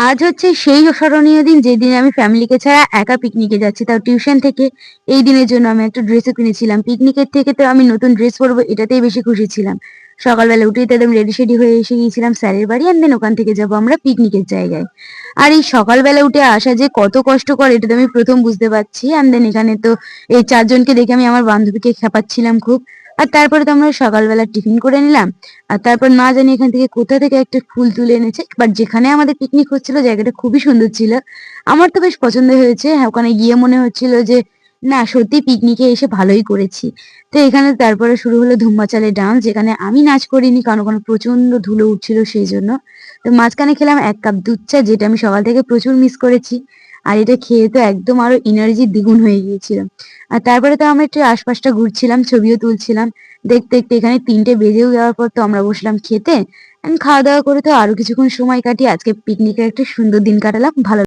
আজ হচ্ছে সেই স্মরণীয় দিন যেদিন আমি ফ্যামিলিকে ছাড়া একা পিকনিকে যাচ্ছি। তাও টিউশন থেকে। এই দিনের জন্য আমি একটা ড্রেসও কিনেছিলাম। পিকনিকের থেকে তো আমি নতুন ড্রেস পরবো এটাতেই বেশি খুশি ছিলাম। সকালবেলা উঠেই তো একদম রেডি-সেডি হয়ে এসে গিয়েছিলাম স্যারের বাড়ি অ্যান্ড দেন ওখান থেকে যাবো আমরা পিকনিকের জায়গায়। আর এই সকালবেলা উঠে আসা যে কত কষ্টকর এটা তো আমি ১ম বুঝতে পারছি। অ্যান্ড দেন এখানে তো এই ৪ জনকে দেখে আমি আমার বান্ধবীকে খেপাচ্ছিলাম খুব। আর তারপরে তো আমরা সকালবেলা টিফিন করে নিলাম। আর তারপর না জানি এখান থেকে কোথা থেকে একটা ফুল তুলে এনেছে। বাট যেখানে আমাদের পিকনিক হচ্ছিল জায়গাটা খুবই সুন্দর ছিল। আমার তো বেশ পছন্দ হয়েছে। হ্যাঁ, ওখানে গিয়ে মনে হচ্ছিল যে না সত্যি পিকনিকে এসে ভালোই করেছি। তো এখানে তারপরে শুরু হলো ধুম মাচালে ডান্স যেখানে আমি নাচ করিনি কারণ ওখানে প্রচন্ড ধুলো উঠছিল সেইজন্য। তো মাঝখানে খেলাম ১ কাপ দুধ চা যেটা আমি সকাল থেকে প্রচুর মিস করেছি। আর এটা খেয়ে তো একদম আরো এনার্জি দ্বিগুণ হয়ে গিয়েছিল। আর তারপরে তো আমরা একটু আশপাশটা ঘুরছিলাম, ছবিও তুলছিলাম। দেখতে, দেখতে এখানে ৩টে বেজেও যাওয়ার পর তো আমরা বসলাম খেতে। খাওয়া-দাওয়া করে তো আরো কিছুক্ষণ সময় কাটিয়ে আজকে পিকনিকের একটা সুন্দর দিন কাটালাম। ভালো